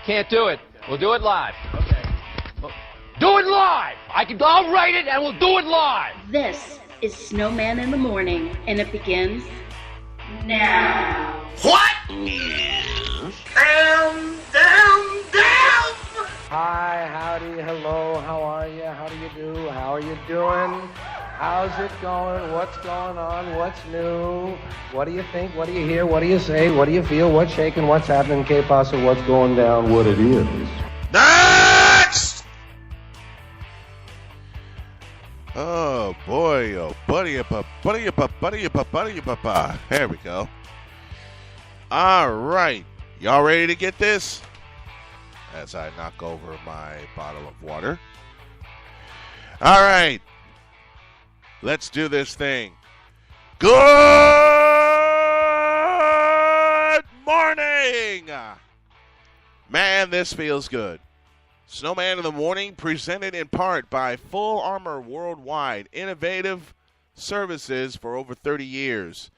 can't do it. We'll do it live. Okay. Do it live! I'll write it and we'll do it live! This is Snowman in the Morning, and it begins now. What? Down! Hi, howdy, hello, how are you? How do you do? How are you doing? How's it going? What's going on? What's new? What do you think? What do you hear? What do you say? What do you feel? What's shaking? What's happening? Que pasa? What's going down? What it is. Next! Oh boy, oh buddy, There we go. All right, y'all ready to get this? As I knock over my bottle of water. All right, let's do this thing. Good morning! Man, this feels good. Snowman in the Morning, presented in part by Full Armor Worldwide, innovative services for over 30 years.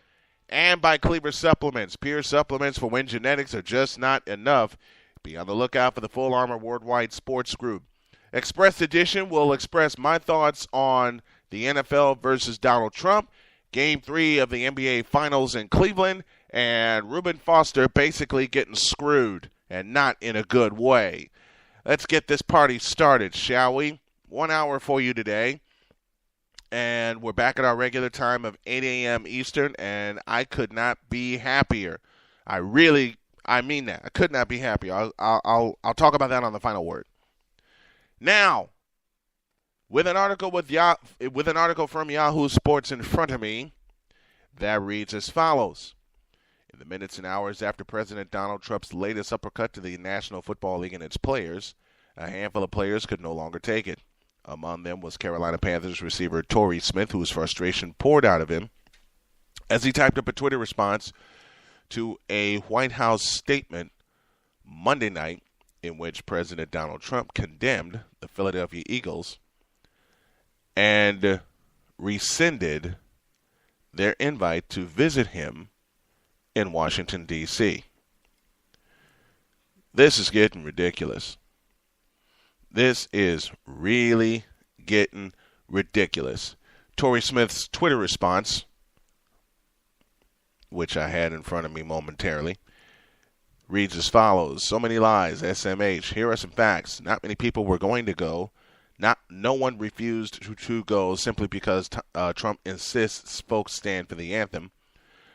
And by Cleaver Supplements, pure supplements for when genetics are just not enough. Be on the lookout for the Full Armor Worldwide Sports Group. Express Edition will express my thoughts on the NFL versus Donald Trump, Game 3 of the NBA Finals in Cleveland, and Reuben Foster basically getting screwed, and not in a good way. Let's get this party started, shall we? 1 hour for you today. And we're back at our regular time of 8 a.m. Eastern, and I could not be happier. I mean that. I could not be happier. I'll talk about that on the final word. Now, with an article from Yahoo Sports in front of me, that reads as follows. In the minutes and hours after President Donald Trump's latest uppercut to the National Football League and its players, a handful of players could no longer take it. Among them was Carolina Panthers receiver Torrey Smith, whose frustration poured out of him as he typed up a Twitter response to a White House statement Monday night in which President Donald Trump condemned the Philadelphia Eagles and rescinded their invite to visit him in Washington, D.C. This is getting ridiculous. This is really getting ridiculous. Torrey Smith's Twitter response, which I had in front of me momentarily, reads as follows. So many lies, SMH. Here are some facts. Not many people were going to go. No one refused to go simply because Trump insists folks stand for the anthem.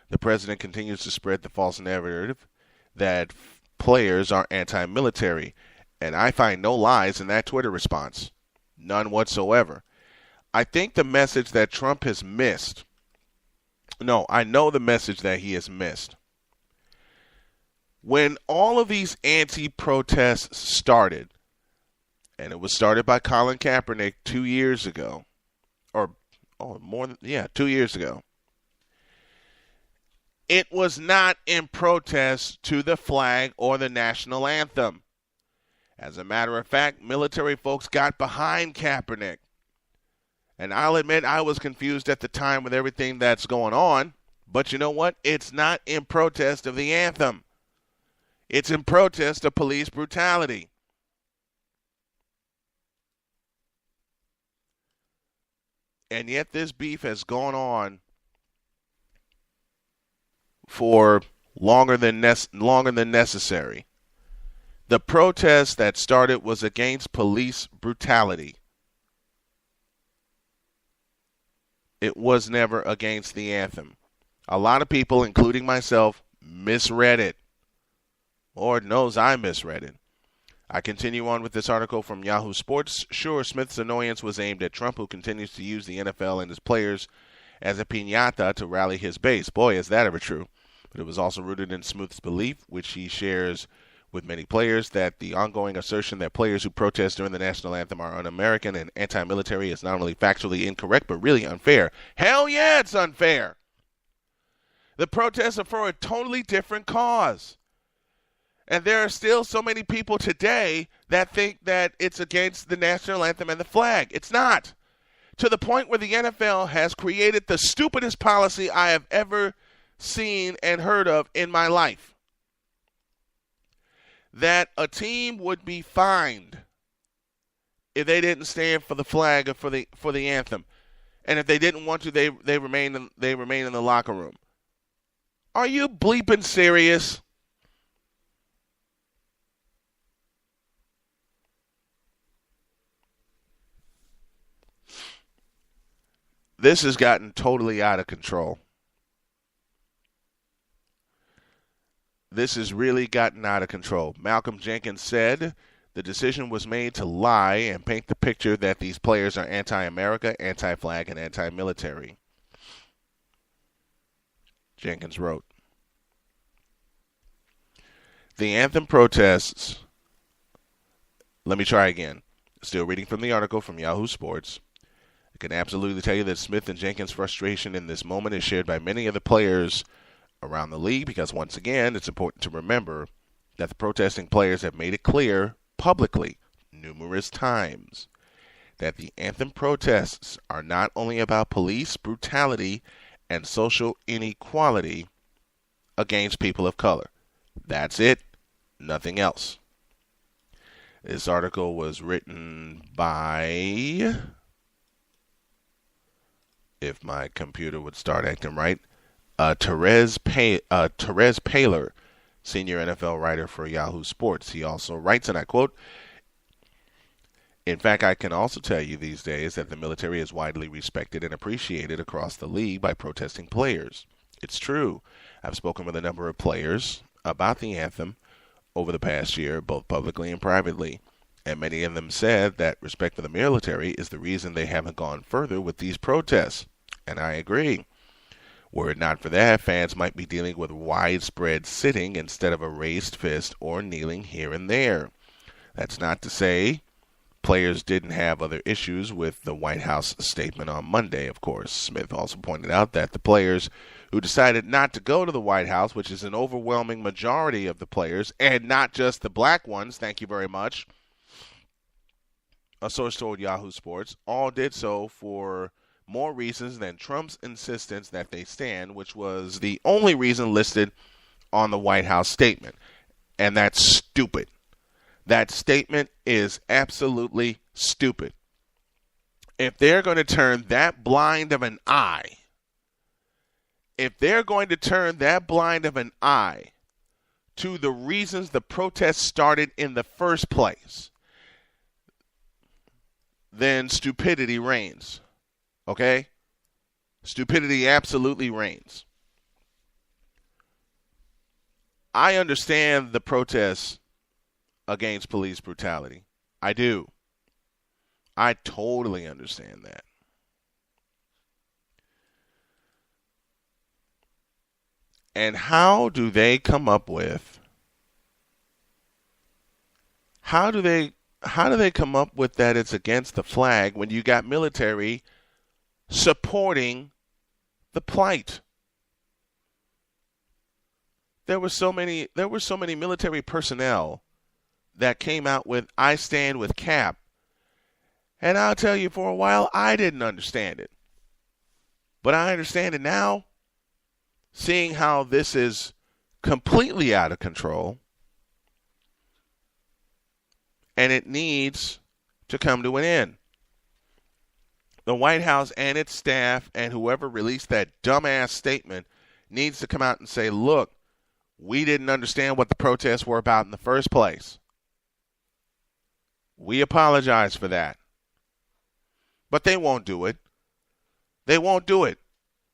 The president continues to spread the false narrative that players are anti-military, and I find no lies in that Twitter response. None whatsoever. I think the message that Trump has missed, I know the message that he has missed. When all of these anti-protests started, and it was started by Colin Kaepernick 2 years ago, 2 years ago, it was not in protest to the flag or the national anthem. As a matter of fact, military folks got behind Kaepernick. And I'll admit I was confused at the time with everything that's going on. But you know what? It's not in protest of the anthem. It's in protest of police brutality. And yet this beef has gone on for longer than necessary. The protest that started was against police brutality. It was never against the anthem. A lot of people, including myself, misread it. Lord knows I misread it. I continue on with this article from Yahoo Sports. Sure, Smith's annoyance was aimed at Trump, who continues to use the NFL and his players as a piñata to rally his base. Boy, is that ever true. But it was also rooted in Smith's belief, which he shares with many players, that the ongoing assertion that players who protest during the national anthem are un-American and anti-military is not only factually incorrect, but really unfair. Hell yeah, it's unfair. The protests are for a totally different cause. And there are still so many people today that think that it's against the national anthem and the flag. It's not. To the point where the NFL has created the stupidest policy I have ever seen and heard of in my life. that a team would be fined if they didn't stand for the flag or for the anthem, and if they didn't want to, they remain in the locker room. Are you bleeping serious? This has gotten totally out of control. This has really gotten out of control. Malcolm Jenkins said the decision was made to lie and paint the picture that these players are anti-America, anti-flag, and anti-military. Jenkins wrote, the anthem protests, let me try again. Still reading from the article from Yahoo Sports. I can absolutely tell you that Smith and Jenkins' frustration in this moment is shared by many of the players around the league because, once again, it's important to remember that the protesting players have made it clear publicly numerous times that the anthem protests are not only about police brutality and social inequality against people of color. That's it. Nothing else. This article was written by, if my computer would start acting right, Therese Paylor, senior NFL writer for Yahoo Sports. He also writes, and I quote, in fact, I can also tell you these days that the military is widely respected and appreciated across the league by protesting players. It's true. I've spoken with a number of players about the anthem over the past year, both publicly and privately, and many of them said that respect for the military is the reason they haven't gone further with these protests. And I agree. Were it not for that, fans might be dealing with widespread sitting instead of a raised fist or kneeling here and there. That's not to say players didn't have other issues with the White House statement on Monday, of course. Smith also pointed out that the players who decided not to go to the White House, which is an overwhelming majority of the players, and not just the black ones, thank you very much, a source told Yahoo Sports, all did so for more reasons than Trump's insistence that they stand, which was the only reason listed on the White House statement. And that's stupid. That statement is absolutely stupid. If they're going to turn that blind of an eye, to the reasons the protests started in the first place, then stupidity reigns. Okay? Stupidity absolutely reigns. I understand the protests against police brutality. I do. I totally understand that. And how do they come up with that it's against the flag when you got military supporting the plight? There were so many military personnel that came out with "I stand with Cap," and I'll tell you, for a while I didn't understand it, but I understand it now, seeing how this is completely out of control, and it needs to come to an end. The White House and its staff and whoever released that dumbass statement needs to come out and say, look, we didn't understand what the protests were about in the first place. We apologize for that. But they won't do it. They won't do it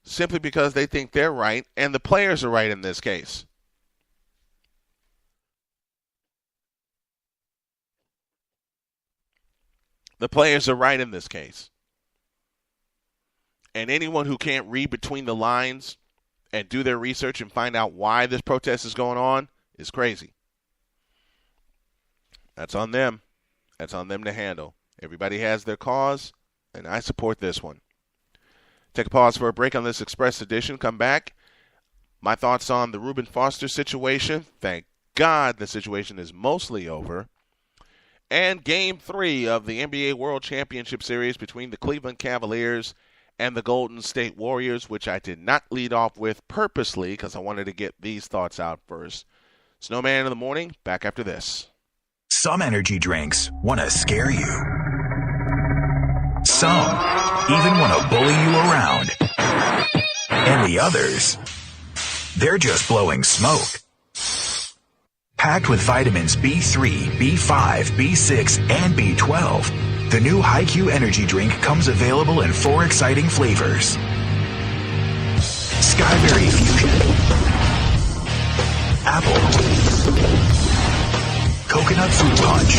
simply because they think they're right and the players are right in this case. The players are right in this case. And anyone who can't read between the lines and do their research and find out why this protest is going on is crazy. That's on them. That's on them to handle. Everybody has their cause, and I support this one. Take a pause for a break on this Express edition. Come back. My thoughts on the Reuben Foster situation. Thank God the situation is mostly over. And Game 3 of the NBA World Championship Series between the Cleveland Cavaliers and the Golden State Warriors, which I did not lead off with purposely because I wanted to get these thoughts out first. Snowman in the morning, back after this. Some energy drinks want to scare you. Some even want to bully you around. And the others, they're just blowing smoke. Packed with vitamins B3, B5, B6, and B12, the new HiQ energy drink comes available in 4 exciting flavors. Skyberry Fusion, Apple, Coconut Fruit Punch,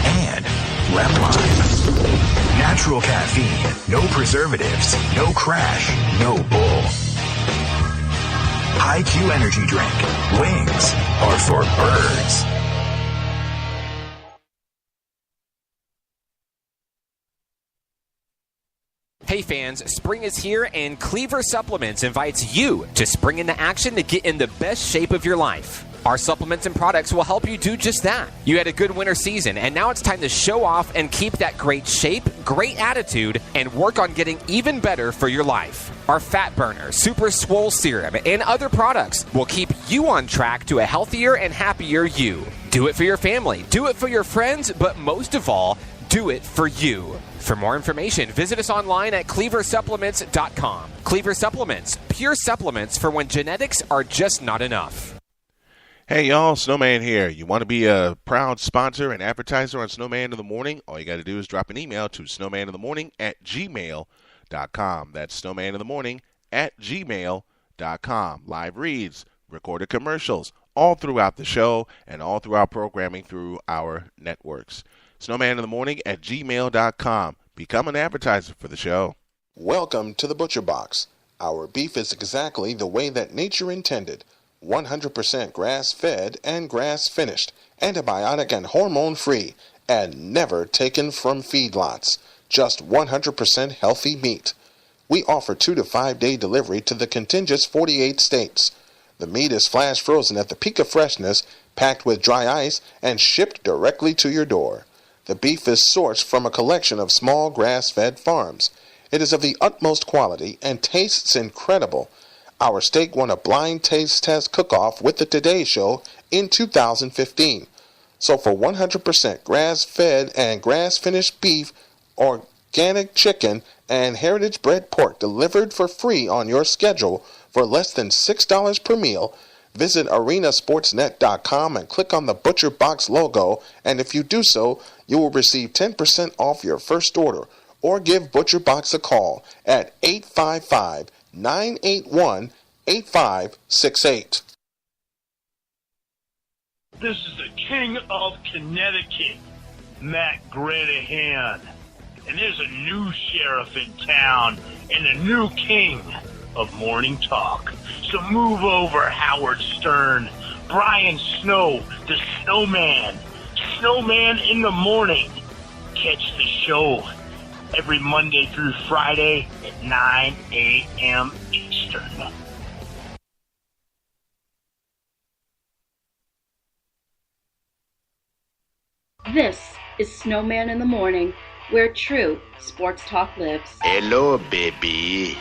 and Lemon Lime. Natural caffeine, no preservatives, no crash, no bull. HiQ energy drink. Wings are for birds. Hey fans, spring is here and Cleaver Supplements invites you to spring into action to get in the best shape of your life. Our supplements and products will help you do just that. You had a good winter season and now it's time to show off and keep that great shape, great attitude, and work on getting even better for your life. Our Fat Burner, Super Swole Serum, and other products will keep you on track to a healthier and happier you. Do it for your family, do it for your friends, but most of all, do it for you. For more information, visit us online at cleaversupplements.com. Cleaver Supplements, pure supplements for when genetics are just not enough. Hey y'all, Snowman here. You want to be a proud sponsor and advertiser on Snowman in the Morning? All you got to do is drop an email to snowmaninthemorning@gmail.com. That's snowmaninthemorning@gmail.com. Live reads, recorded commercials, all throughout the show and all throughout programming through our networks. snowmaninthemorning@gmail.com. Become an advertiser for the show. Welcome to the Butcher Box. Our beef is exactly the way that nature intended. 100% grass-fed and grass-finished, antibiotic and hormone-free, and never taken from feedlots. Just 100% healthy meat. We offer 2 to 5 day delivery to the contiguous 48 states. The meat is flash frozen at the peak of freshness, packed with dry ice, and shipped directly to your door. The beef is sourced from a collection of small grass-fed farms. It is of the utmost quality and tastes incredible. Our steak won a blind taste test cook-off with the Today Show in 2015. So for 100% grass-fed and grass-finished beef, organic chicken, and heritage-bred pork delivered for free on your schedule for less than $6 per meal, visit arenasportsnet.com and click on the Butcher Box logo, and if you do so, you will receive 10% off your first order, or give Butcher Box a call at 855-981-8568. This is the King of Connecticut, Matt Granahan. And there's a new sheriff in town and a new king of morning talk. So move over, Howard Stern, Brian Snow, the Snowman, Snowman in the morning. Catch the show every Monday through Friday at 9 a.m. Eastern. This is Snowman in the Morning, where true sports talk lives. Hello, baby.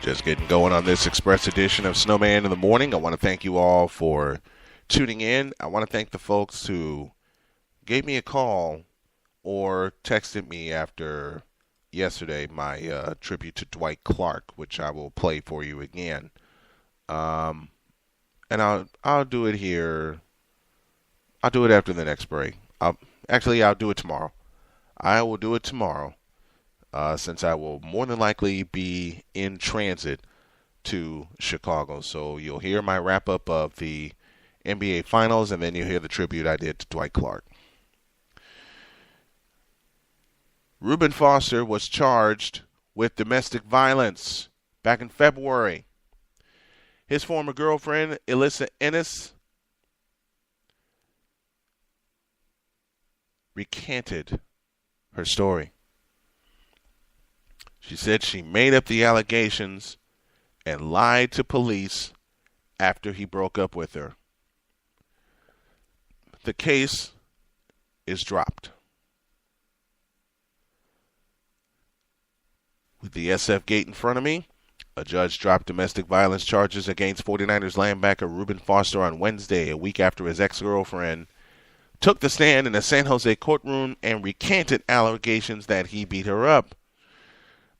Just getting going on this express edition of Snowman in the Morning. I want to thank you all for tuning in. I want to thank the folks who gave me a call or texted me after yesterday, my tribute to Dwight Clark, which I will play for you again. And I'll do it here. I'll do it after the next break. I'll do it tomorrow. I will do it tomorrow. Since I will more than likely be in transit to Chicago. So you'll hear my wrap-up of the NBA Finals, and then you'll hear the tribute I did to Dwight Clark. Reuben Foster was charged with domestic violence back in February. His former girlfriend, Alyssa Ennis, recanted her story. She said she made up the allegations and lied to police after he broke up with her. The case is dropped. With the SF gate in front of me, a judge dropped domestic violence charges against 49ers linebacker Reuben Foster on Wednesday, a week after his ex-girlfriend took the stand in a San Jose courtroom and recanted allegations that he beat her up.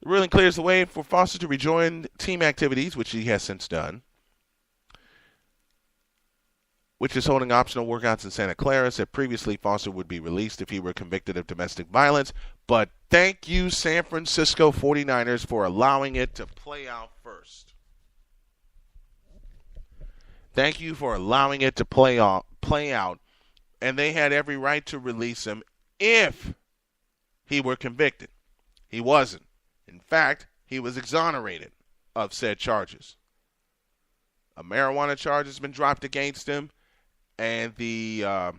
The ruling clears the way for Foster to rejoin team activities, which he has since done, which is holding optional workouts in Santa Clara. Said previously Foster would be released if he were convicted of domestic violence. But thank you, San Francisco 49ers, for allowing it to play out first. Thank you for allowing it to play out. And they had every right to release him if he were convicted. He wasn't. In fact, he was exonerated of said charges. A marijuana charge has been dropped against him, and the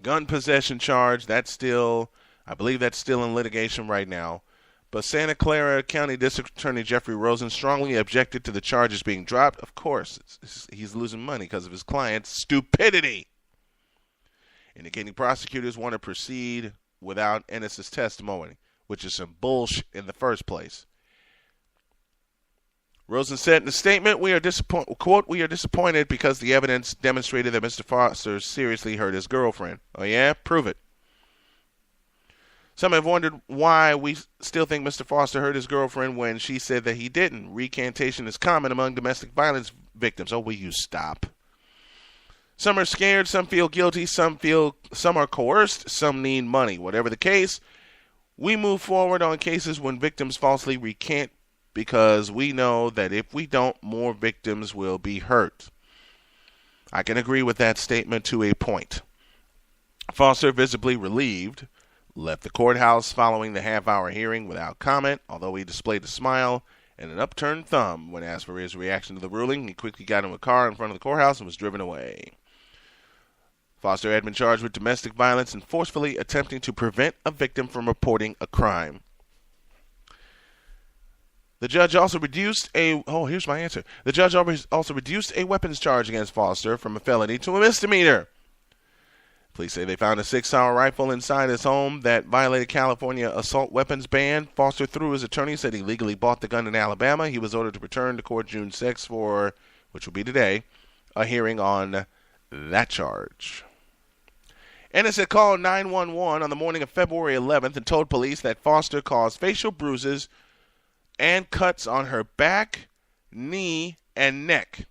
gun possession charge, I believe that's still in litigation right now. But Santa Clara County District Attorney Jeffrey Rosen strongly objected to the charges being dropped. Of course, he's losing money because of his client's stupidity, indicating prosecutors want to proceed without Ennis's testimony, which is some bullshit in the first place. Rosen said in a statement, we are disappointed because the evidence demonstrated that Mr. Foster seriously hurt his girlfriend. Oh yeah? Prove it. Some have wondered why we still think Mr. Foster hurt his girlfriend when she said that he didn't. Recantation is common among domestic violence victims. Oh, will you stop? Some are scared, some feel guilty, some are coerced, some need money. Whatever the case, we move forward on cases when victims falsely recant because we know that if we don't, more victims will be hurt. I can agree with that statement to a point. Foster, visibly relieved, left the courthouse following the half-hour hearing without comment, although he displayed a smile and an upturned thumb when asked for his reaction to the ruling. He quickly got into a car in front of the courthouse and was driven away. Foster had been charged with domestic violence and forcefully attempting to prevent a victim from reporting a crime. The judge also reduced a weapons charge against Foster from a felony to a misdemeanor. Police say they found a 6-hour rifle inside his home that violated California assault weapons ban. Foster, through his attorney, said he legally bought the gun in Alabama. He was ordered to return to court June 6 for, which will be today, a hearing on that charge. Ennis had called 911 on the morning of February 11th and told police that Foster caused facial bruises and cuts on her back, knee, and neck.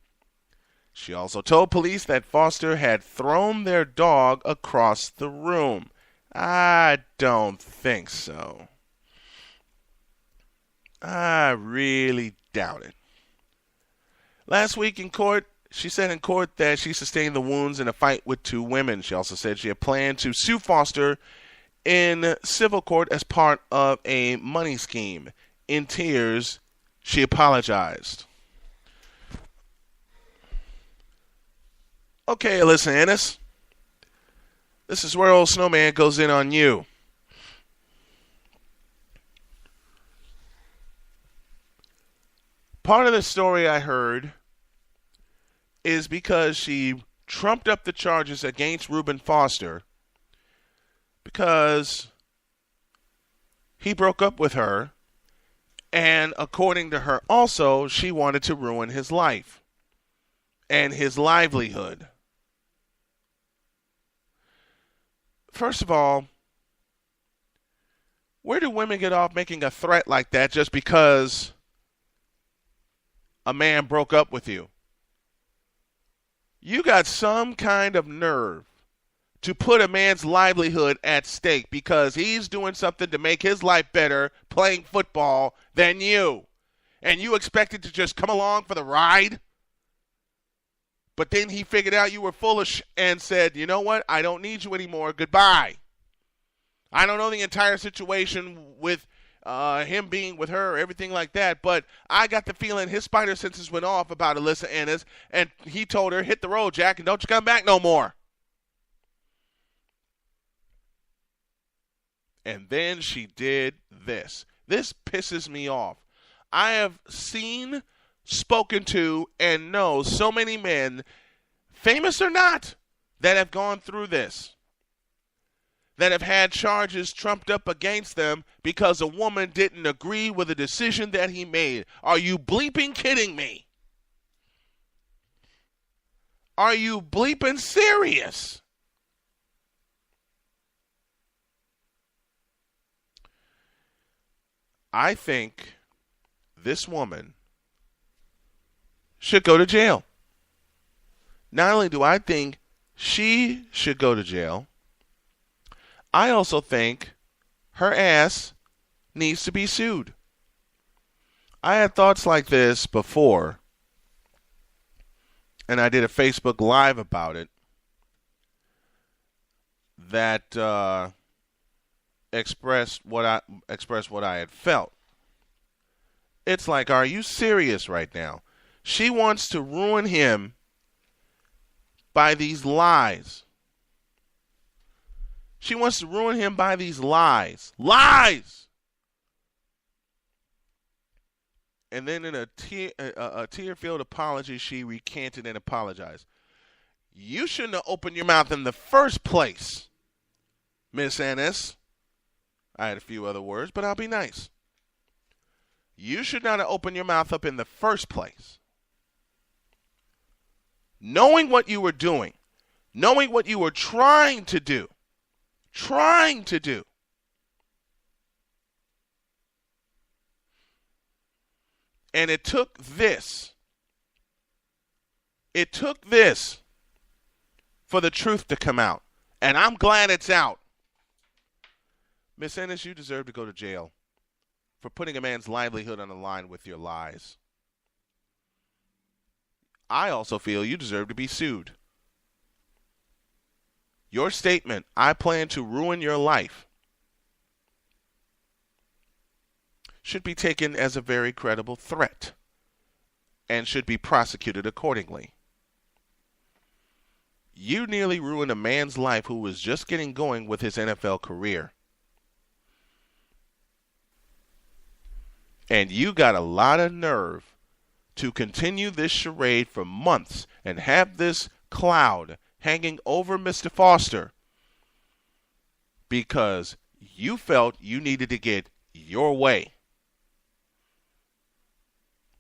She also told police that Foster had thrown their dog across the room. I don't think so. I really doubt it. Last week in court, she said in court that she sustained the wounds in a fight with 2 women. She also said she had planned to sue Foster in civil court as part of a money scheme. In tears, she apologized. Okay, listen, Ennis. This is where old Snowman goes in on you. Part of the story I heard is because she trumped up the charges against Reuben Foster because he broke up with her, and according to her also, she wanted to ruin his life and his livelihood. First of all, where do women get off making a threat like that just because a man broke up with you? You got some kind of nerve to put a man's livelihood at stake because he's doing something to make his life better playing football than you. And you expected to just come along for the ride? But then he figured out you were foolish and said, you know what? I don't need you anymore. Goodbye. I don't know the entire situation with him being with her or everything like that, but I got the feeling his spider senses went off about Alyssa Ennis, and he told her, hit the road, Jack, and don't you come back no more. And then she did this. This pisses me off. I have seen, spoken to, and know so many men, famous or not, that have gone through this. that have had charges trumped up against them because a woman didn't agree with a decision that he made. Are you bleeping kidding me? Are you bleeping serious? I think this woman should go to jail. Not only do I think she should go to jail, I also think her ass needs to be sued. I had thoughts like this before, and I did a Facebook Live about it that expressed what I had felt. It's like, are you serious right now? She wants to ruin him by these lies. She wants to ruin him by these lies. Lies! And then in a tear-filled apology, she recanted and apologized. You shouldn't have opened your mouth in the first place, Miss Ennis. I had a few other words, but I'll be nice. You should not have opened your mouth up in the first place. Knowing what you were doing, knowing what you were trying to do, and it took this for the truth to come out, and I'm glad it's out. Miss Ennis, you deserve to go to jail for putting a man's livelihood on the line with your lies. I also feel you deserve to be sued. Your statement, I plan to ruin your life, should be taken as a very credible threat and should be prosecuted accordingly. You nearly ruined a man's life who was just getting going with his NFL career. And you got a lot of nerve to continue this charade for months and have this cloud hanging over Mr. Foster because you felt you needed to get your way.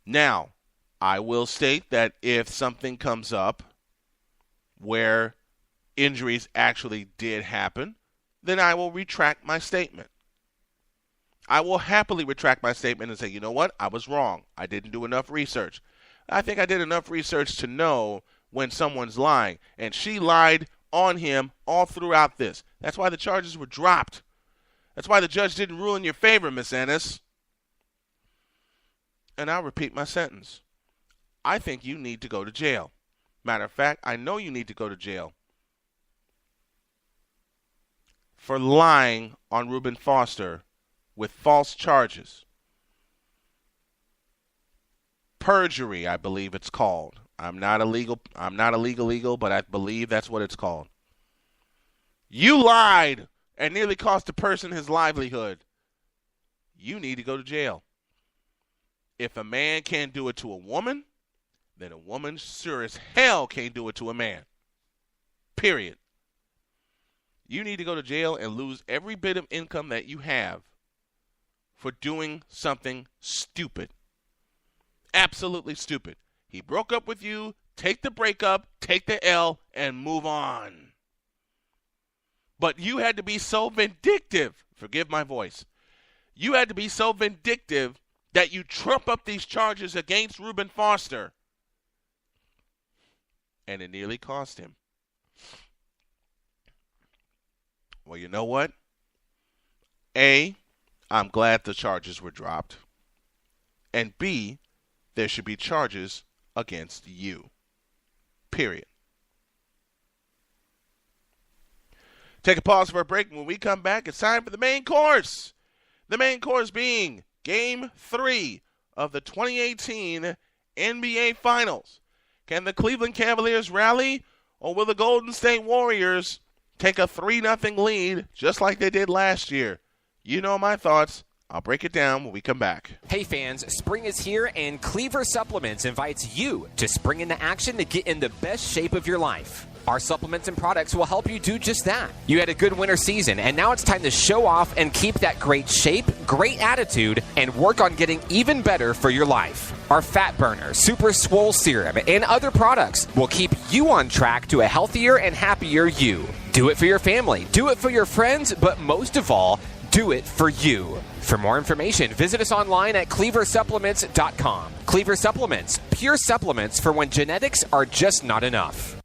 Now, I will state that if something comes up where injuries actually did happen, then I will retract my statement. I will happily retract my statement and say, you know what? I was wrong. I didn't do enough research. I think I did enough research to know when someone's lying. And she lied on him all throughout this. That's why the charges were dropped. That's why the judge didn't rule in your favor, Miss Ennis. And I'll repeat my sentence. I think you need to go to jail. Matter of fact, I know you need to go to jail for lying on Reuben Foster with false charges. Perjury, I believe it's called. I'm not a legal, but I believe that's what it's called. You lied and nearly cost a person his livelihood. You need to go to jail. If a man can't do it to a woman, then a woman sure as hell can't do it to a man. Period. You need to go to jail and lose every bit of income that you have for doing something stupid. Absolutely stupid. He broke up with you. Take the breakup, take the L, and move on. But you had to be so vindictive. Forgive my voice. You had to be so vindictive that you trump up these charges against Reuben Foster. And it nearly cost him. Well, you know what? A, I'm glad the charges were dropped. And B, there should be charges against you. Period. Take a pause for a break. When we come back, it's time for the main course. The main course being Game 3 of the 2018 NBA Finals. Can the Cleveland Cavaliers rally, or will the Golden State Warriors take a 3-0 lead just like they did last year? You know my thoughts. I'll break it down when we come back. Hey fans, spring is here and Cleaver Supplements invites you to spring into action to get in the best shape of your life. Our supplements and products will help you do just that. You had a good winter season, and now it's time to show off and keep that great shape, great attitude, and work on getting even better for your life. Our Fat Burner, Super Swole Serum, and other products will keep you on track to a healthier and happier you. Do it for your family, do it for your friends, but most of all, do it for you. For more information, visit us online at cleaversupplements.com. Cleaver Supplements, pure supplements for when genetics are just not enough.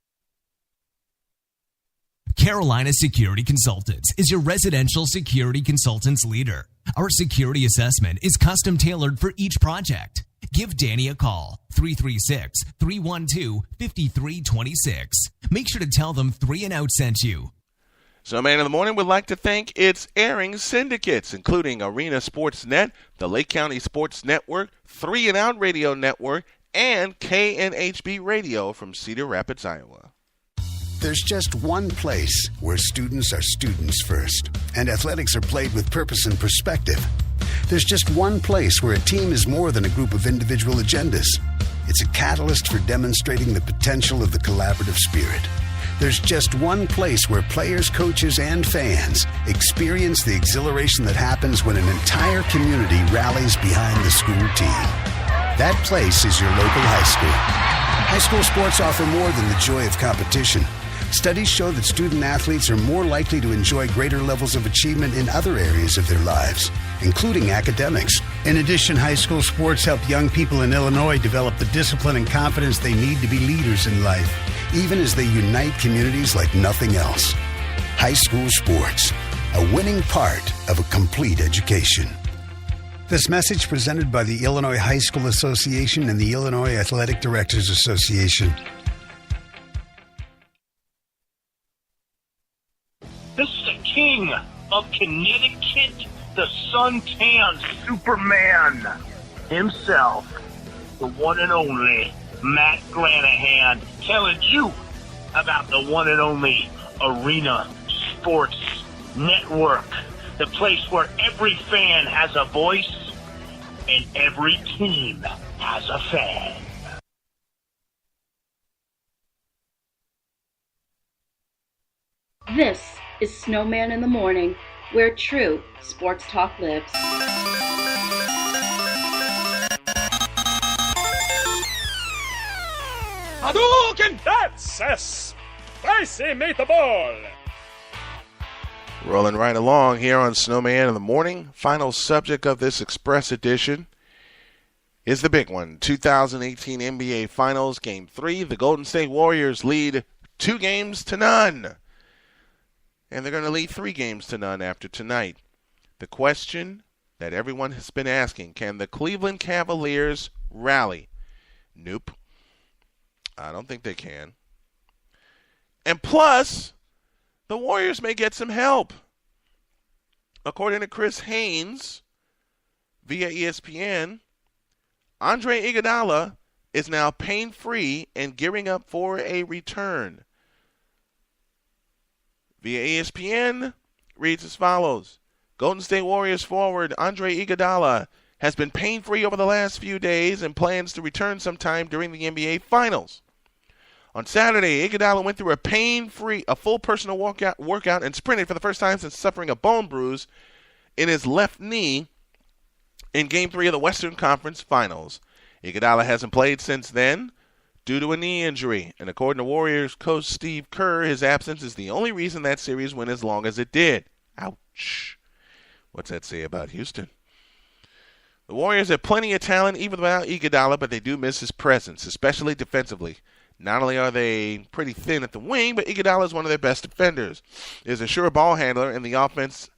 Carolina Security Consultants is your residential security consultants leader. Our security assessment is custom tailored for each project. Give Danny a call, 336-312-5326. Make sure to tell them 3 and Out sent you. Snowman in the Morning would like to thank its airing syndicates, including Arena Sports Net, the Lake County Sports Network, 3 and Out Radio Network, and KNHB Radio from Cedar Rapids, Iowa. There's just one place where students are students first, and athletics are played with purpose and perspective. There's just one place where a team is more than a group of individual agendas. It's a catalyst for demonstrating the potential of the collaborative spirit. There's just one place where players, coaches, and fans experience the exhilaration that happens when an entire community rallies behind the school team. That place is your local high school. High school sports offer more than the joy of competition. Studies show that student athletes are more likely to enjoy greater levels of achievement in other areas of their lives, including academics. In addition, high school sports help young people in Illinois develop the discipline and confidence they need to be leaders in life, even as they unite communities like nothing else. High school sports, a winning part of a complete education. This message presented by the Illinois High School Association and the Illinois Athletic Directors Association. This is the king of Connecticut, the suntanned Superman himself, the one and only Matt Granahan, telling you about the one and only Arena Sports Network, the place where every fan has a voice and every team has a fan. This is Snowman in the Morning, where true sports talk lives. Hadouken! That's a spicy meatball! Rolling right along here on Snowman in the Morning. Final subject of this Express edition is the big one. 2018 NBA Finals, Game 3. The Golden State Warriors lead 2-0. And they're going to lead 3-0 after tonight. The question that everyone has been asking, can the Cleveland Cavaliers rally? Nope. I don't think they can. And plus, the Warriors may get some help. According to Chris Haynes, via ESPN, Andre Iguodala is now pain-free and gearing up for a return. Via ESPN, reads as follows. Golden State Warriors forward Andre Iguodala has been pain-free over the last few days and plans to return sometime during the NBA Finals. On Saturday, Iguodala went through a full personal workout and sprinted for the first time since suffering a bone bruise in his left knee in Game 3 of the Western Conference Finals. Iguodala hasn't played since then due to a knee injury, and according to Warriors coach Steve Kerr, his absence is the only reason that series went as long as it did. Ouch. What's that say about Houston? The Warriors have plenty of talent even without Iguodala, but they do miss his presence, especially defensively. Not only are they pretty thin at the wing, but Iguodala is one of their best defenders. Is a sure ball handler in the offense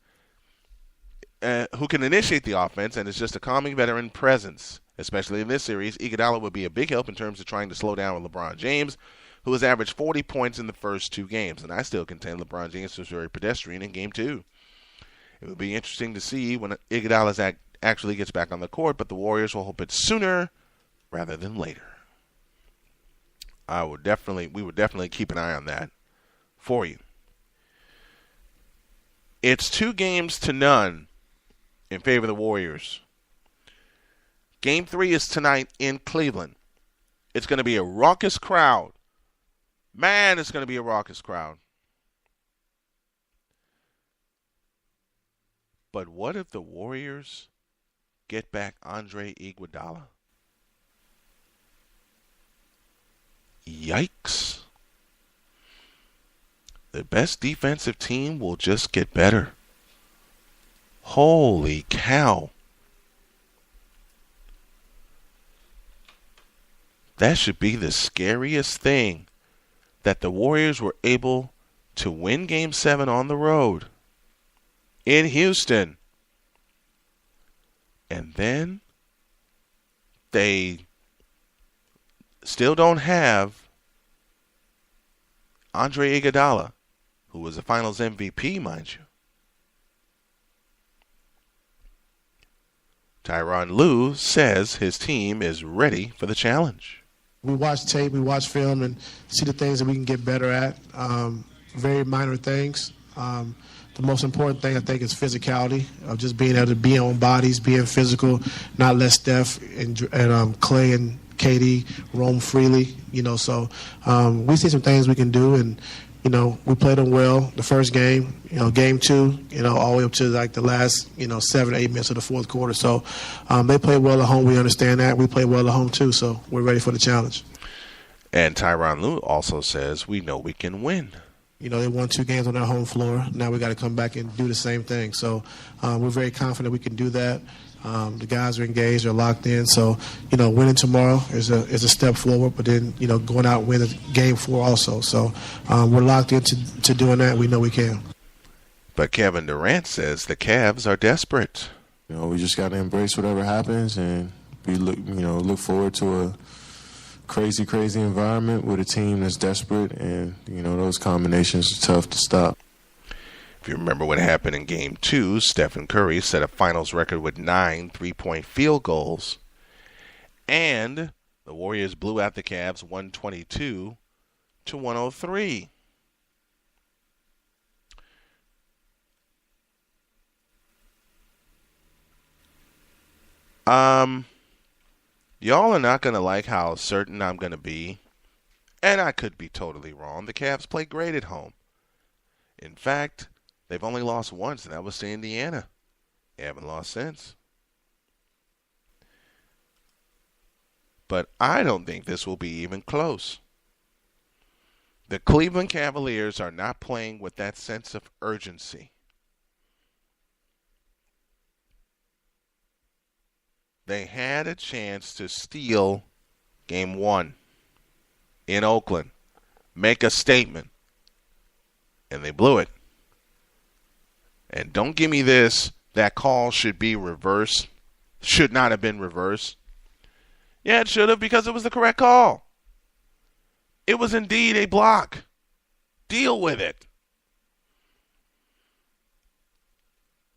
who can initiate the offense and is just a calming veteran presence. Especially in this series, Iguodala would be a big help in terms of trying to slow down LeBron James, who has averaged 40 points in the first 2 games. And I still contend LeBron James was very pedestrian in Game 2. It would be interesting to see when Iguodala actually gets back on the court, but the Warriors will hope it's sooner rather than later. We would definitely keep an eye on that for you. It's 2-0 in favor of the Warriors. Game 3 is tonight in Cleveland. It's going to be a raucous crowd. Man, it's going to be a raucous crowd. But what if the Warriors get back Andre Iguodala? Yikes. The best defensive team will just get better. Holy cow. That should be the scariest thing, that the Warriors were able to win Game 7 on the road in Houston. And then they still don't have Andre Iguodala, who was the Finals MVP, mind you. Tyronn Lue says his team is ready for the challenge. We watch tape, we watch film, and see the things that we can get better at. Very minor things. The most important thing, I think, is physicality, of just being able to be on bodies, being physical, not let Steph and Clay and KD roam freely. So we see some things we can do, and we played them well the first game. Game 2, all the way up to like the last 7 or 8 minutes of the fourth quarter. So they played well at home. We understand that. We played well at home too. So we're ready for the challenge. And Tyronn Lue also says we know we can win. They won 2 games on their home floor. Now we got to come back and do the same thing. So we're very confident we can do that. The guys are engaged, they're locked in. So, winning tomorrow is a step forward, but then, going out and winning Game 4 also. So we're locked into doing that. We know we can. But Kevin Durant says the Cavs are desperate. We just got to embrace whatever happens, and we look forward to a crazy environment with a team that's desperate, and those combinations are tough to stop. If you remember what happened in Game 2, Stephen Curry set a finals record with 9 3-point field goals, and the Warriors blew out the Cavs 122-103. Y'all are not going to like how certain I'm going to be, and I could be totally wrong. The Cavs play great at home. In fact, they've only lost once, and that was to Indiana. They haven't lost since. But I don't think this will be even close. The Cleveland Cavaliers are not playing with that sense of urgency. They had a chance to steal Game 1 in Oakland, make a statement, and they blew it. And don't give me this, that call should be reversed, should not have been reversed. Yeah, it should have, because it was the correct call. It was indeed a block. Deal with it.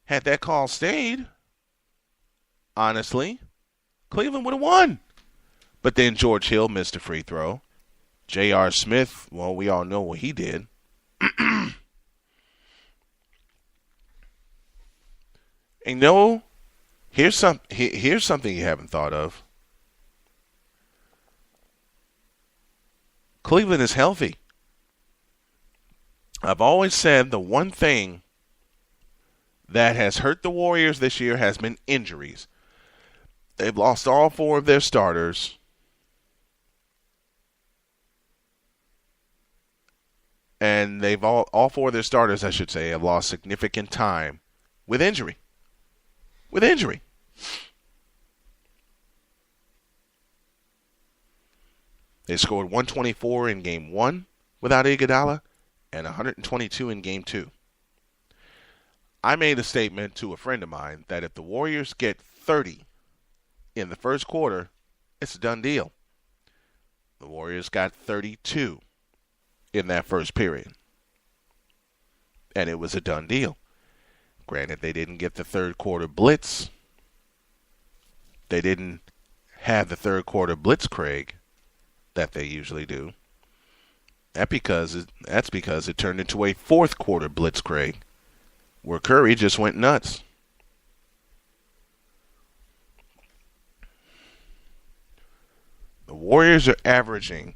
Had that call stayed, honestly, Cleveland would have won. But then George Hill missed a free throw. J.R. Smith, well, we all know what he did. And here's something you haven't thought of. Cleveland is healthy. I've always said the one thing that has hurt the Warriors this year has been injuries. They've lost all 4 of their starters. And they've all 4 of their starters, I should say, have lost significant time with injury. They scored 124 in Game 1 without Iguodala and 122 in Game 2. I made a statement to a friend of mine that if the Warriors get 30 in the first quarter, it's a done deal. The Warriors got 32 in that first period, and it was a done deal. Granted, they didn't get the third quarter blitz. They didn't have the third quarter blitzkrieg that they usually do. That's because it turned into a fourth quarter blitzkrieg where Curry just went nuts. Warriors are averaging,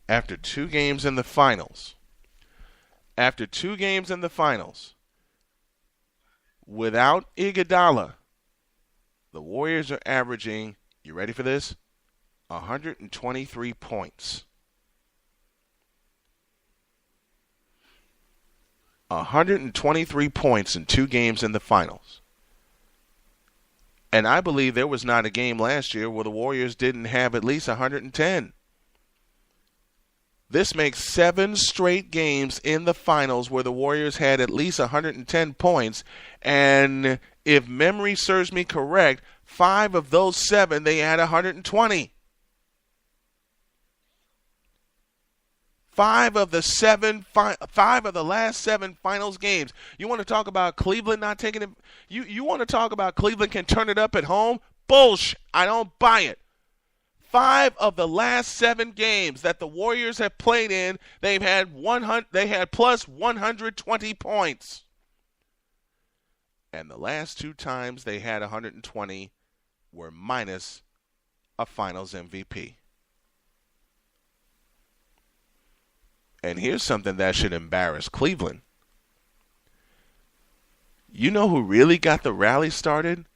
after 2 games in the finals, without Iguodala, the Warriors are averaging, you ready for this? 123 points. 123 points in 2 games in the finals. And I believe there was not a game last year where the Warriors didn't have at least 110. This makes 7 straight games in the finals where the Warriors had at least 110 points. And if memory serves me correct, 5 of those 7, they had 120. 5 of the last 7 finals games. You want to talk about Cleveland not taking it? You want to talk about Cleveland can turn it up at home? Bullshit. I don't buy it. 5 of the last 7 games that the Warriors have played in, they had plus 120 points. And the last 2 times they had 120 were minus a Finals MVP. And here's something that should embarrass Cleveland. You know who really got the rally started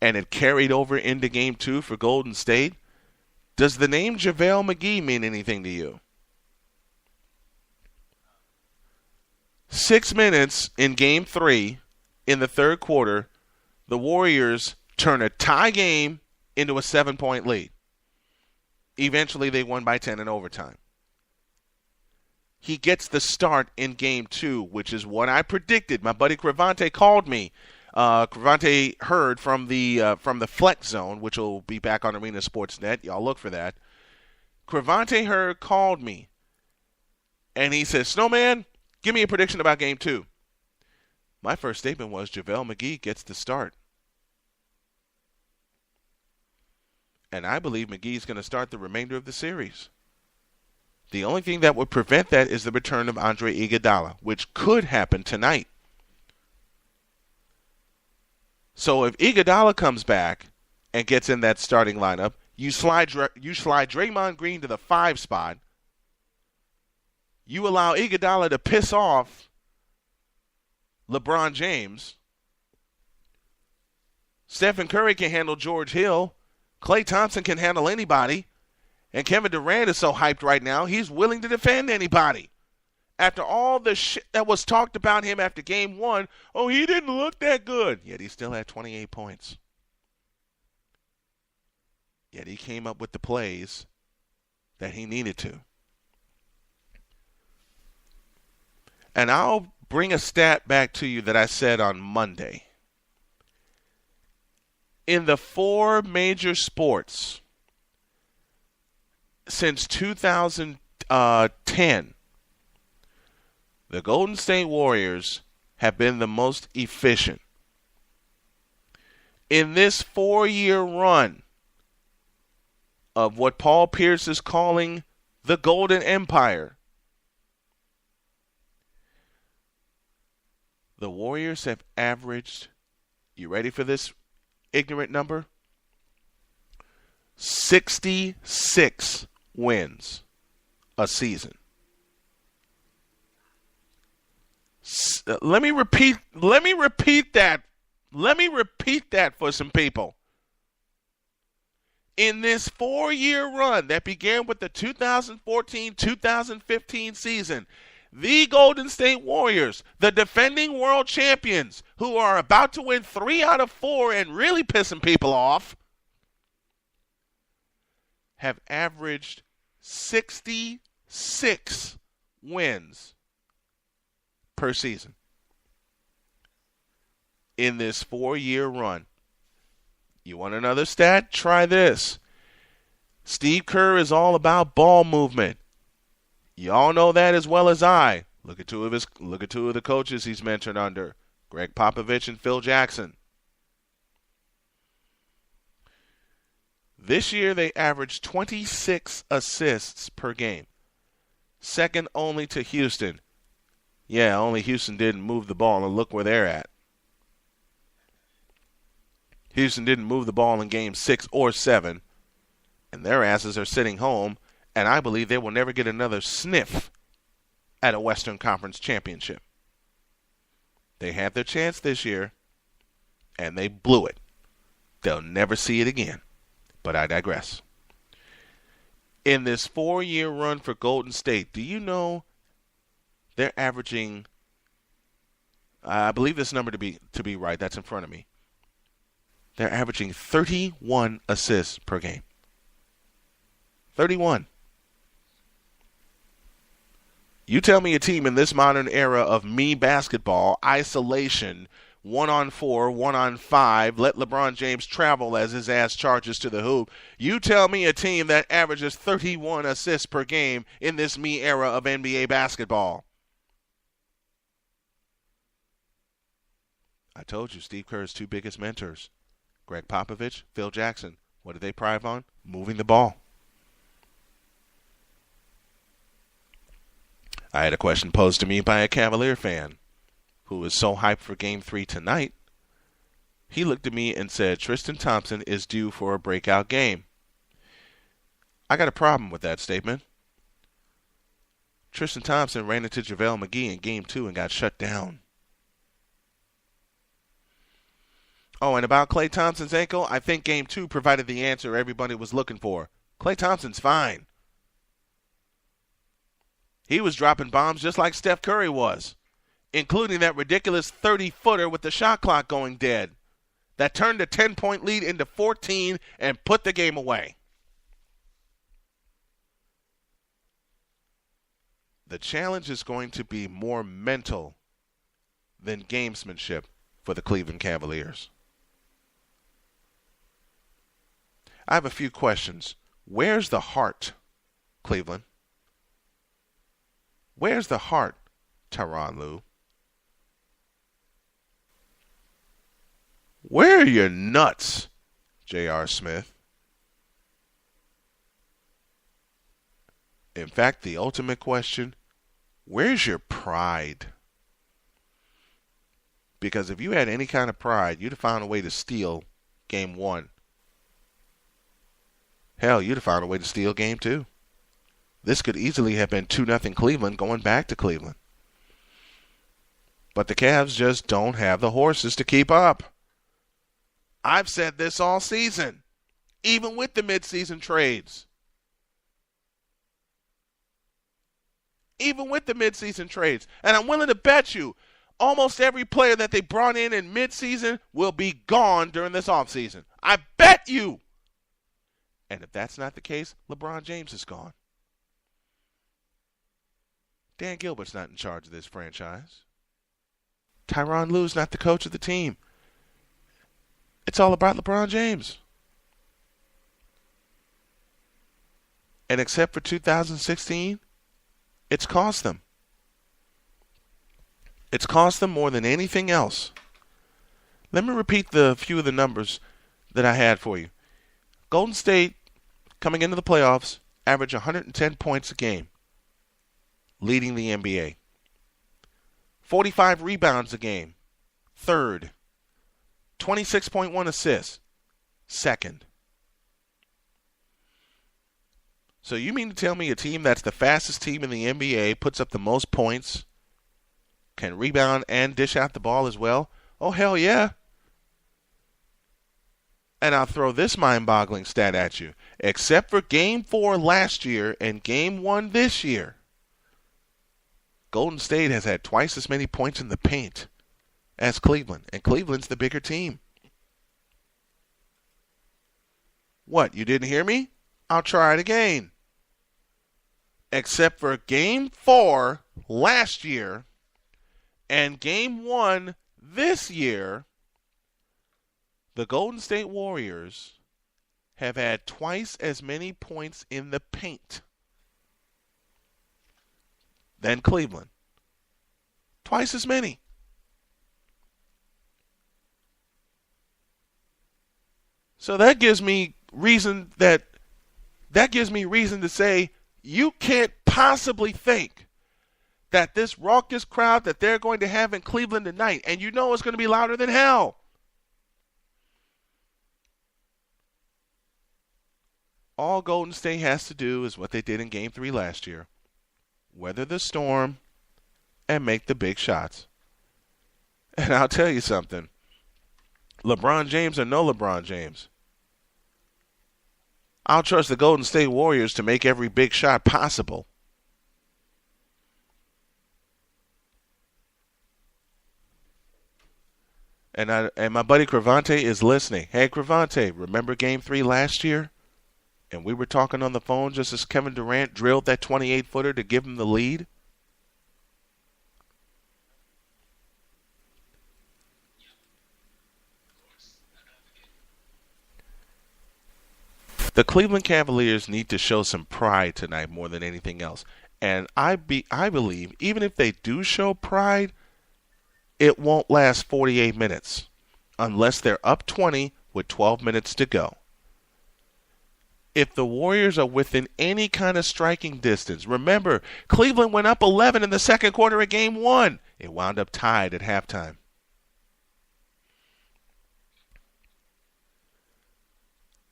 and it carried over into Game 2 for Golden State? Does the name JaVale McGee mean anything to you? 6 minutes in Game 3 in the third quarter, the Warriors turn a tie game into a 7-point lead. Eventually, they won by 10 in overtime. He gets the start in Game 2, which is what I predicted. My buddy Cravante called me. Cravante heard from the Flex Zone, which will be back on Arena Sportsnet. Y'all look for that. Cravante Heard called me, and he says, Snowman, give me a prediction about Game 2. My first statement was JaVale McGee gets the start. And I believe McGee's going to start the remainder of the series. The only thing that would prevent that is the return of Andre Iguodala, which could happen tonight. So if Iguodala comes back and gets in that starting lineup, you slide Draymond Green to the 5 spot. You allow Iguodala to piss off LeBron James. Stephen Curry can handle George Hill. Klay Thompson can handle anybody. And Kevin Durant is so hyped right now, he's willing to defend anybody. After all the shit that was talked about him after Game 1, oh, he didn't look that good. Yet he still had 28 points. Yet he came up with the plays that he needed to. And I'll bring a stat back to you that I said on Monday. In the 4 major sports since 2010, the Golden State Warriors have been the most efficient. In this 4-year run of what Paul Pierce is calling the Golden Empire, the Warriors have averaged, you ready for this ignorant number? 66 wins a season. Let me repeat that. Let me repeat that for some people. In this 4-year run that began with the 2014-2015 season, the Golden State Warriors, the defending world champions, who are about to win 3 out of 4 and really pissing people off, have averaged 66 wins per season in this 4-year run. You want another stat? Try this. Steve Kerr is all about ball movement. Y'all know that as well as I. Look at two of the coaches he's mentored under, Greg Popovich and Phil Jackson. This year they averaged 26 assists per game, second only to Houston. Yeah, only Houston didn't move the ball, and look where they're at. Houston didn't move the ball in Game 6 or 7, and their asses are sitting home, and I believe they will never get another sniff at a Western Conference championship. They had their chance this year, and they blew it. They'll never see it again. But I digress. In this 4-year run for Golden State, do you know they're averaging, I believe this number to be right, that's in front of me. They're averaging 31 assists per game. 31. You tell me a team in this modern era of me basketball, isolation, 1-on-4, 1-on-5, let LeBron James travel as his ass charges to the hoop. You tell me a team that averages 31 assists per game in this me era of NBA basketball. I told you, Steve Kerr's two biggest mentors, Greg Popovich, Phil Jackson. What did they thrive on? Moving the ball. I had a question posed to me by a Cavalier fan who was so hyped for Game 3 tonight. He looked at me and said, Tristan Thompson is due for a breakout game. I got a problem with that statement. Tristan Thompson ran into JaVale McGee in Game 2 and got shut down. Oh, and about Klay Thompson's ankle, I think Game 2 provided the answer everybody was looking for. Klay Thompson's fine. He was dropping bombs just like Steph Curry was, including that ridiculous 30-footer with the shot clock going dead that turned a 10-point lead into 14 and put the game away. The challenge is going to be more mental than gamesmanship for the Cleveland Cavaliers. I have a few questions. Where's the heart, Cleveland? Where's the heart, Tyronn Lue? Where are your nuts, J.R. Smith? In fact, the ultimate question, where's your pride? Because if you had any kind of pride, you'd have found a way to steal Game 1. Hell, you'd have found a way to steal Game 2. This could easily have been 2-0 Cleveland going back to Cleveland. But the Cavs just don't have the horses to keep up. I've said this all season, even with the midseason trades. Even with the midseason trades. And I'm willing to bet you almost every player that they brought in midseason will be gone during this offseason. I bet you. And if that's not the case, LeBron James is gone. Dan Gilbert's not in charge of this franchise. Tyronn Lue's not the coach of the team. It's all about LeBron James. And except for 2016, it's cost them. It's cost them more than anything else. Let me repeat the few of the numbers that I had for you. Golden State, coming into the playoffs, averaged 110 points a game, leading the NBA. 45 rebounds a game, third. 26.1 assists, second. So you mean to tell me a team that's the fastest team in the NBA, puts up the most points, can rebound and dish out the ball as well? Oh, hell yeah. And I'll throw this mind-boggling stat at you. Except for Game 4 last year and Game 1 this year, Golden State has had twice as many points in the paint as Cleveland, and Cleveland's the bigger team. What, you didn't hear me? I'll try it again. Except for Game 4 last year and Game 1 this year, the Golden State Warriors have had twice as many points in the paint than Cleveland. Twice as many. So that gives me reason to say you can't possibly think that this raucous crowd that they're going to have in Cleveland tonight, and you know it's going to be louder than hell. All Golden State has to do is what they did in Game 3 last year. Weather the storm and make the big shots. And I'll tell you something. LeBron James or no LeBron James, I'll trust the Golden State Warriors to make every big shot possible. And my buddy Cravante is listening. Hey, Cravante, remember Game 3 last year? And we were talking on the phone just as Kevin Durant drilled that 28-footer to give him the lead? The Cleveland Cavaliers need to show some pride tonight more than anything else. And I believe even if they do show pride, it won't last 48 minutes unless they're up 20 with 12 minutes to go. If the Warriors are within any kind of striking distance, remember, Cleveland went up 11 in the second quarter of Game 1. It wound up tied at halftime.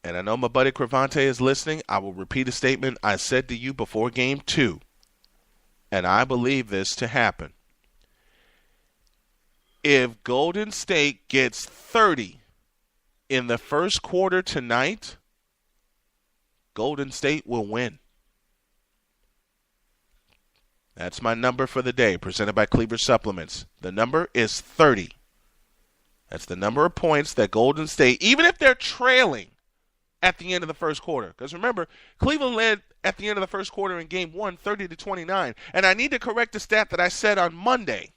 And I know my buddy Cravante is listening. I will repeat a statement I said to you before Game 2. And I believe this to happen. If Golden State gets 30 in the first quarter tonight, Golden State will win. That's my number for the day, presented by Cleaver Supplements. The number is 30. That's the number of points that Golden State, even if they're trailing at the end of the first quarter. Because remember, Cleveland led at the end of the first quarter in Game 1, 30-29. And I need to correct the stat that I said on Monday.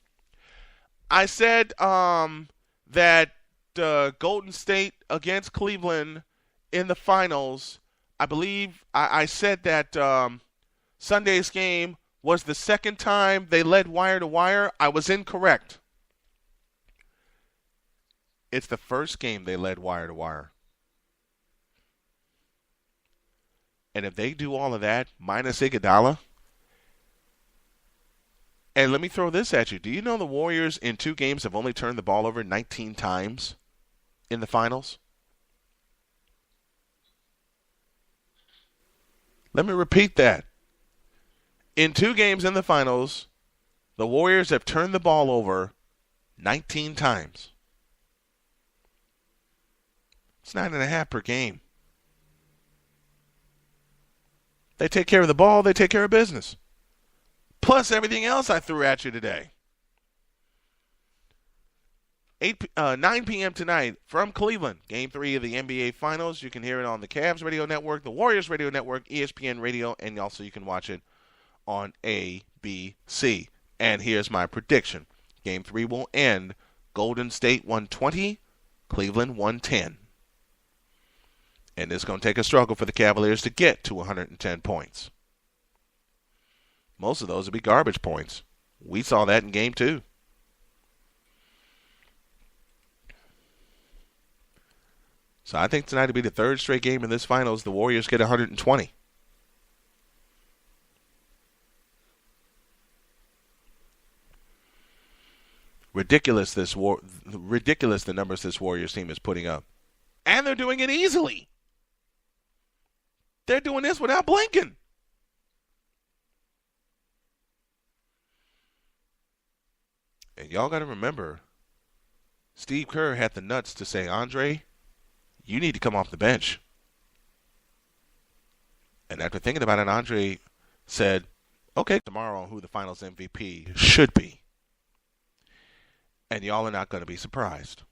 I said that Golden State against Cleveland in the finals, I believe I said that Sunday's game was the second time they led wire to wire. I was incorrect. It's the first game they led wire to wire. And if they do all of that, minus Iguodala, and let me throw this at you. Do you know the Warriors in 2 games have only turned the ball over 19 times in the finals? Let me repeat that. In 2 games in the finals, the Warriors have turned the ball over 19 times. It's 9.5 per game. They take care of the ball, they take care of business. Plus everything else I threw at you today. 9 p.m. tonight from Cleveland, Game 3 of the NBA Finals. You can hear it on the Cavs Radio Network, the Warriors Radio Network, ESPN Radio, and also you can watch it on ABC. And here's my prediction. Game 3 will end Golden State 120, Cleveland 110. And it's going to take a struggle for the Cavaliers to get to 110 points. Most of those will be garbage points. We saw that in Game 2. So I think tonight will be the 3rd straight game in this finals. The Warriors get 120. Ridiculous the numbers this Warriors team is putting up. And they're doing it easily. They're doing this without blinking. And y'all got to remember, Steve Kerr had the nuts to say, Andre, you need to come off the bench. And after thinking about it, Andre said, okay, tomorrow on who the finals MVP should be. And y'all are not going to be surprised.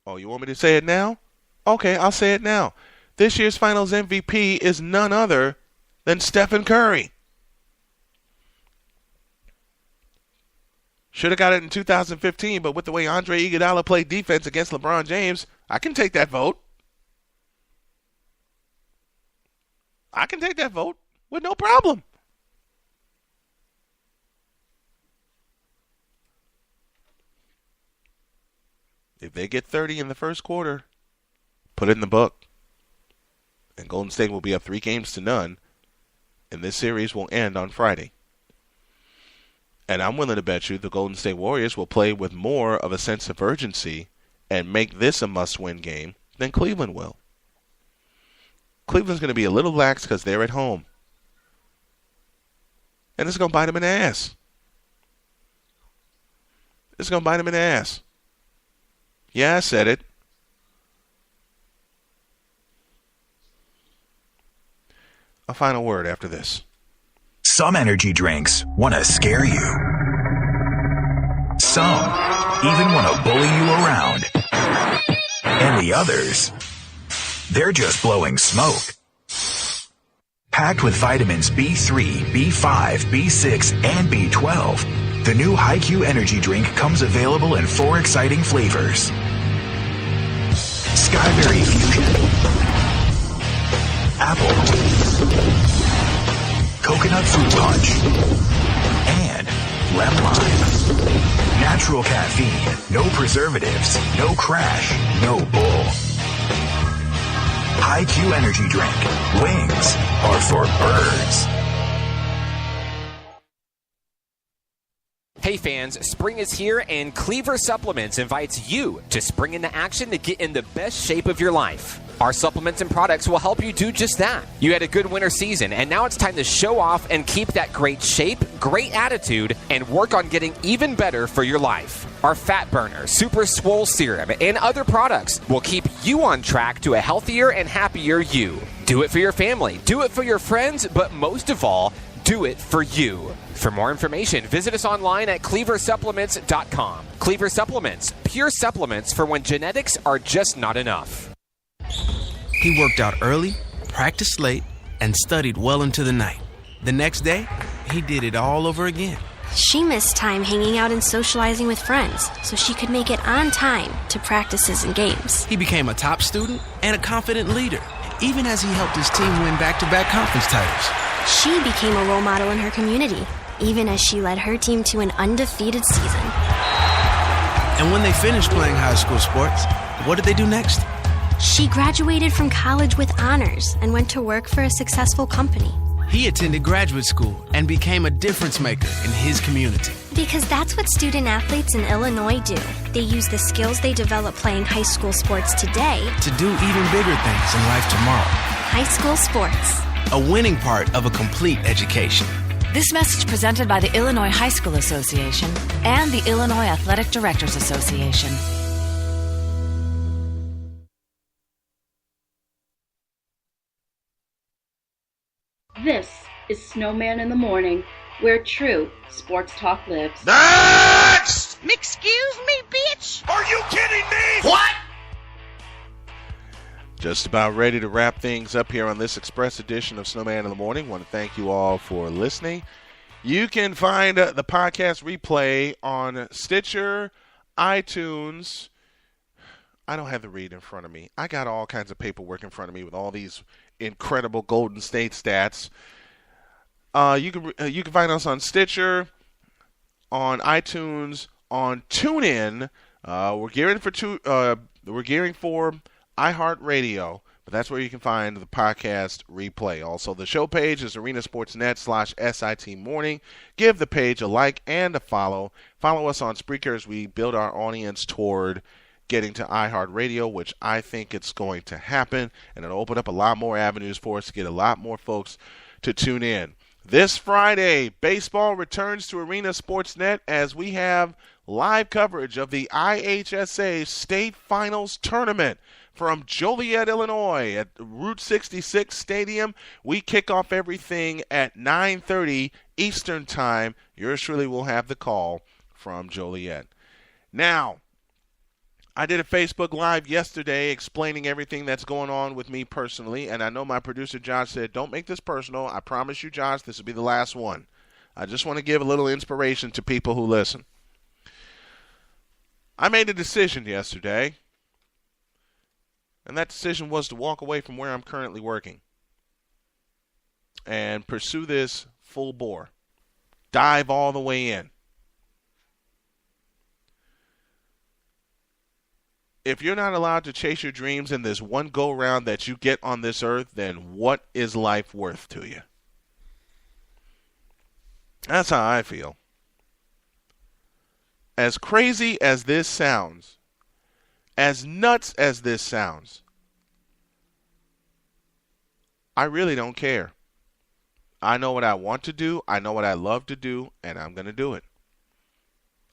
Oh, you want me to say it now? Okay, I'll say it now. This year's finals MVP is none other than Stephen Curry. Should have got it in 2015, but with the way Andre Iguodala played defense against LeBron James, I can take that vote. I can take that vote with no problem. If they get 30 in the first quarter, put it in the book. And Golden State will be up 3-0, and this series will end on Friday. And I'm willing to bet you the Golden State Warriors will play with more of a sense of urgency and make this a must-win game than Cleveland will. Cleveland's going to be a little lax because they're at home. And it's going to bite them in the ass. It's going to bite them in the ass. Yeah, I said it. A final word after this. Some energy drinks want to scare you. Some even want to bully you around. And the others, they're just blowing smoke. Packed with vitamins B3, B5, B6, and B12, the new HiQ energy drink comes available in 4 exciting flavors. Skyberry Fusion, Apple, Coconut Fruit Punch, and Lemon Lime. Natural caffeine, no preservatives, no crash, no bull. HiQ energy drink. Wings are for birds. Hey fans, spring is here and Cleaver Supplements invites you to spring into action to get in the best shape of your life. Our supplements and products will help you do just that. You had a good winter season and now it's time to show off and keep that great shape, great attitude, and work on getting even better for your life. Our Fat Burner, Super Swole Serum, and other products will keep you on track to a healthier and happier you. Do it for your family, do it for your friends, but most of all, do it for you. For more information, visit us online at cleaversupplements.com. Cleaver Supplements, pure supplements for when genetics are just not enough. He worked out early, practiced late, and studied well into the night. The next day, he did it all over again. She missed time hanging out and socializing with friends so she could make it on time to practices and games. He became a top student and a confident leader, even as he helped his team win back-to-back conference titles. She became a role model in her community, even as she led her team to an undefeated season. And when they finished playing high school sports, what did they do next? She graduated from college with honors and went to work for a successful company. He attended graduate school and became a difference maker in his community. Because that's what student athletes in Illinois do. They use the skills they develop playing high school sports today to do even bigger things in life tomorrow. High school sports. A winning part of a complete education. This message presented by the Illinois High School Association and the Illinois Athletic Directors Association. This is Snowman in the Morning, where true sports talk lives. Next! Excuse me, bitch? Are you kidding me? What? Just about ready to wrap things up here on this express edition of Snowman in the Morning. Want to thank you all for listening. You can find the podcast replay on Stitcher, iTunes. I don't have the read in front of me. I got all kinds of paperwork in front of me with all these incredible Golden State stats. You can find us on Stitcher, on iTunes, on TuneIn. We're gearing for iHeartRadio, but that's where you can find the podcast replay. Also, the show page is arenasportsnet/SIT Morning. Give the page a like and a follow. Follow us on Spreaker as we build our audience toward getting to iHeartRadio, which I think it's going to happen, and it'll open up a lot more avenues for us to get a lot more folks to tune in. This Friday, baseball returns to Arena Sportsnet as we have live coverage of the IHSA State Finals Tournament from Joliet, Illinois at Route 66 Stadium. We kick off everything at 9:30 Eastern Time. Yours truly will have the call from Joliet. Now, I did a Facebook Live yesterday explaining everything that's going on with me personally, and I know my producer Josh said, don't make this personal. I promise you, Josh, this will be the last one. I just want to give a little inspiration to people who listen. I made a decision yesterday, and that decision was to walk away from where I'm currently working and pursue this full bore. Dive all the way in. If you're not allowed to chase your dreams in this one go-round that you get on this earth, then what is life worth to you? That's how I feel. As crazy as this sounds, As nuts as this sounds, I really don't care. I know what I want to do, I know what I love to do, and I'm going to do it.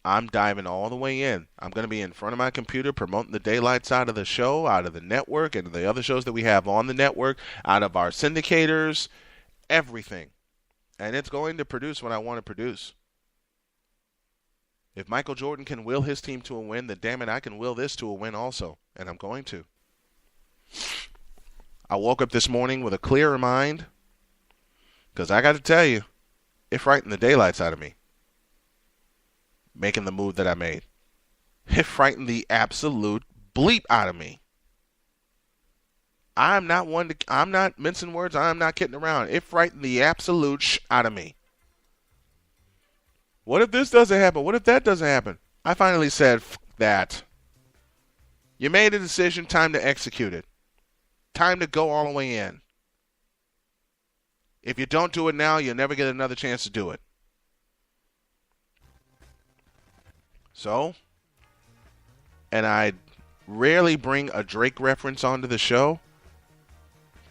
I'm diving all the way in. I'm going to be in front of my computer promoting the daylight side of the show, out of the network, and the other shows that we have on the network, out of our syndicators, everything. And it's going to produce what I want to produce. If Michael Jordan can will his team to a win, then damn it, I can will this to a win also, and I'm going to. I woke up this morning with a clearer mind, because I got to tell you, it frightened the daylights out of me, making the move that I made. It frightened the absolute bleep out of me. I'm not mincing words. I'm not kidding around. It frightened the absolute out of me. What if this doesn't happen? What if that doesn't happen? I finally said, F that. You made a decision, time to execute it. Time to go all the way in. If you don't do it now, you'll never get another chance to do it. So, and I rarely bring a Drake reference onto the show,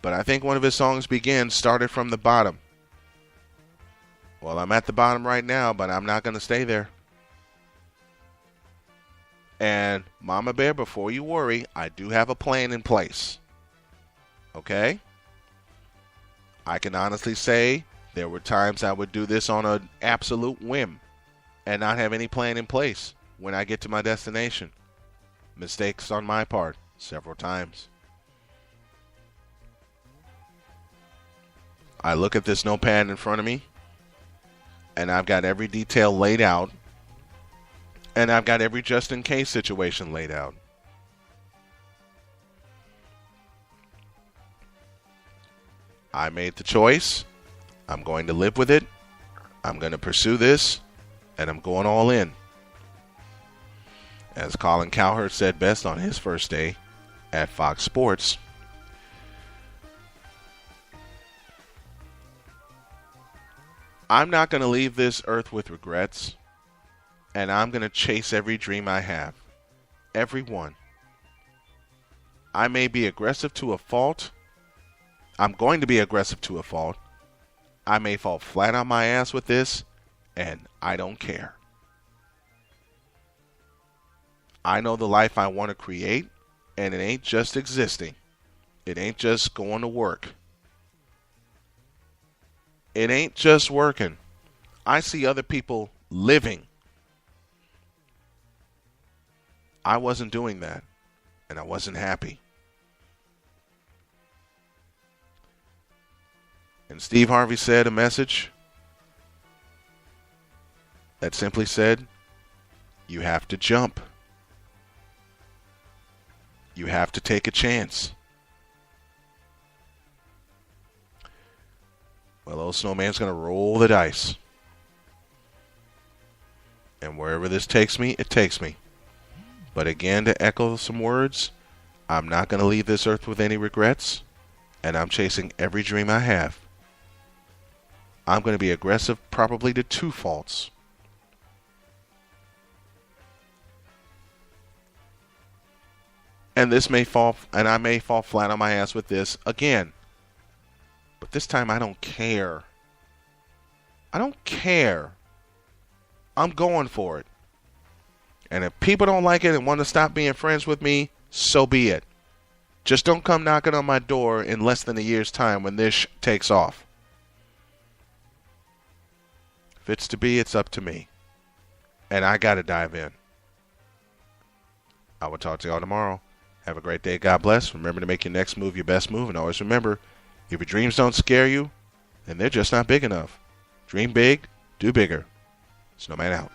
but I think one of his songs started from the bottom. Well, I'm at the bottom right now, but I'm not going to stay there. And Mama Bear, before you worry, I do have a plan in place. Okay? I can honestly say there were times I would do this on an absolute whim and not have any plan in place when I get to my destination. Mistakes on my part several times. I look at this notepad in front of me, and I've got every detail laid out, and I've got every just-in-case situation laid out. I made the choice. I'm going to live with it. I'm going to pursue this, and I'm going all in. As Colin Cowherd said best on his first day at Fox Sports, I'm not going to leave this earth with regrets, and I'm going to chase every dream I have. Every one. I may be aggressive to a fault. I'm going to be aggressive to a fault. I may fall flat on my ass with this, and I don't care. I know the life I want to create, and it ain't just existing. It ain't just going to work. It ain't just working. I see other people living. I wasn't doing that, and I wasn't happy. And Steve Harvey said a message that simply said, you have to jump. You have to take a chance. Well, old Snowman's going to roll the dice. And wherever this takes me, it takes me. But again, to echo some words, I'm not going to leave this earth with any regrets, and I'm chasing every dream I have. I'm going to be aggressive probably to two faults. And this may fall, and I may fall flat on my ass with this again. But this time I don't care. I don't care. I'm going for it. And if people don't like it and want to stop being friends with me, so be it. Just don't come knocking on my door in less than a year's time when this takes off. If it's to be, it's up to me. And I got to dive in. I will talk to y'all tomorrow. Have a great day. God bless. Remember to make your next move your best move. And always remember, if your dreams don't scare you, then they're just not big enough. Dream big, do bigger. Snowman out.